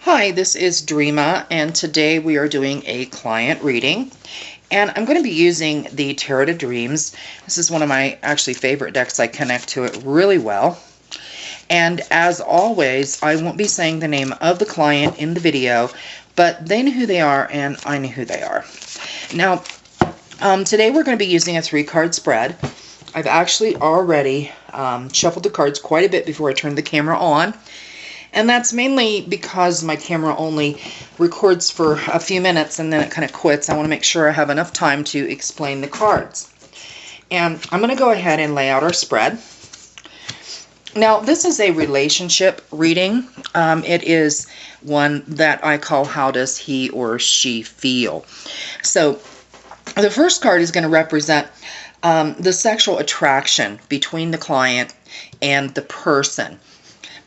Hi, this is Dreama, and today we are doing a client reading. And I'm going to be using the Tarot of Dreams. This is one of my actually favorite decks. I connect to it really well. And as always, I won't be saying the name of the client in the video, but they know who they are and I know who they are. Now, today we're going to be using a 3-card spread. I've actually already shuffled the cards quite a bit before I turned the camera on. And that's mainly because my camera only records for a few minutes and then it kind of quits. I want to make sure I have enough time to explain the cards. And I'm going to go ahead and lay out our spread. Now, this is a relationship reading. It is one that I call How Does He or She Feel? So the first card is going to represent the sexual attraction between the client and the person.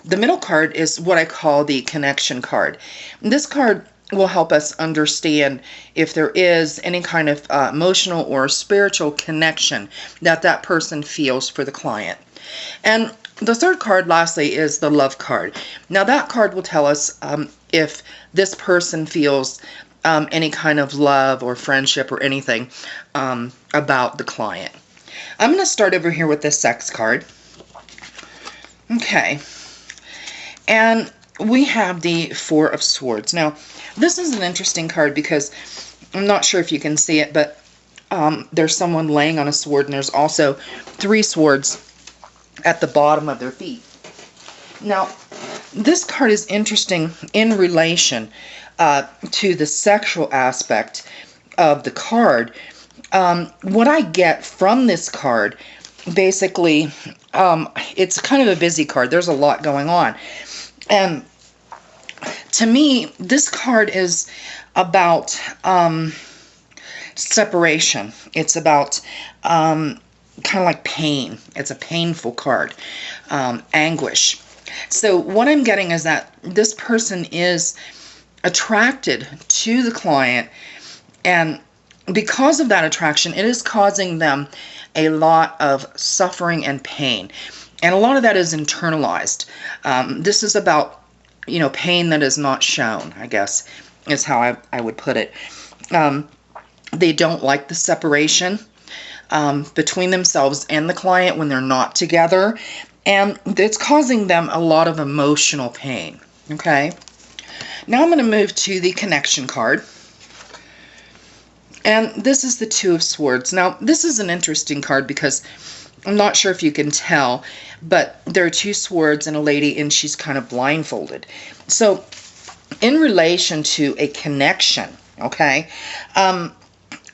The middle card is what I call the connection card. This card will help us understand if there is any kind of emotional or spiritual connection that that person feels for the client. And the third card, lastly, is the love card. Now that card will tell us if this person feels any kind of love or friendship or anything about the client. I'm going to start over here with the sex card. Okay. And we have the Four of Swords. Now, this is an interesting card because I'm not sure if you can see it, but there's someone laying on a sword, and there's also 3 swords at the bottom of their feet. Now, this card is interesting in relation to the sexual aspect of the card. What I get from this card, basically, it's kind of a busy card. There's a lot going on. And to me, this card is about separation. It's about kind of like pain. It's a painful card. Anguish. So what I'm getting is that this person is attracted to the client, and because of that attraction, it is causing them a lot of suffering and pain. And a lot of that is internalized. This is about, pain that is not shown, I guess, is how I would put it. They don't like the separation between themselves and the client when they're not together. And it's causing them a lot of emotional pain. Okay? Now I'm going to move to the connection card. And this is the Two of Swords. Now, this is an interesting card because I'm not sure if you can tell, but there are 2 swords and a lady, and she's kind of blindfolded. So, in relation to a connection, okay,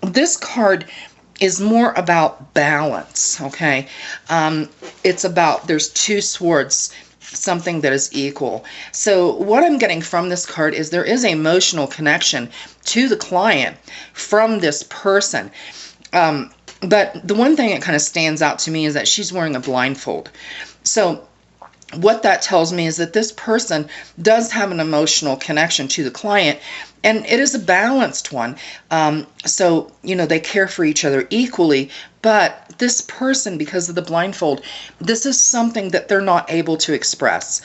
this card is more about balance, okay? It's about, there's 2 swords, something that is equal. So what I'm getting from this card is there is an emotional connection to the client from this person. But the one thing that kind of stands out to me is that she's wearing a blindfold. So what that tells me is that this person does have an emotional connection to the client, and it is a balanced one. So, they care for each other equally, but this person, because of the blindfold, this is something that they're not able to express.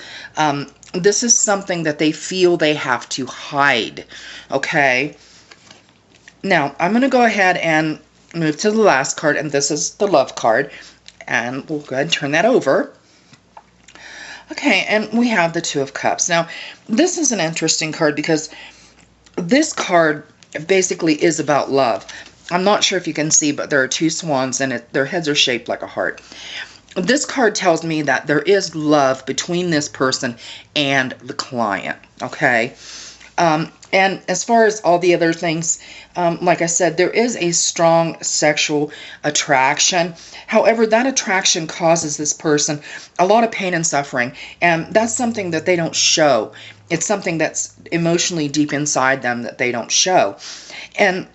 This is something that they feel they have to hide, okay? Now, I'm going to go ahead and move to the last card, and this is the love card, and we'll go ahead and turn that over. Okay, and we have the Two of Cups. Now, this is an interesting card because this card basically is about love. I'm not sure if you can see, but there are 2 swans, and their heads are shaped like a heart. This card tells me that there is love between this person and the client, okay? And as far as all the other things, like I said, there is a strong sexual attraction. However, that attraction causes this person a lot of pain and suffering, and that's something that they don't show. It's something that's emotionally deep inside them that they don't show. And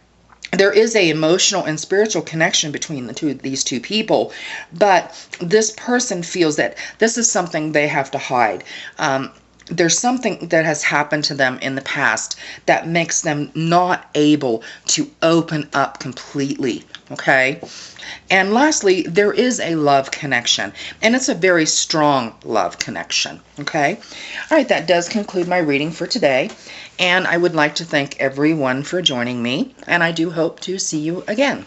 there is a emotional and spiritual connection between these two people, but this person feels that this is something they have to hide. there's something that has happened to them in the past that makes them not able to open up completely. Okay? And lastly, there is a love connection, and it's a very strong love connection. Okay? All right, that does conclude my reading for today, and I would like to thank everyone for joining me, and I do hope to see you again.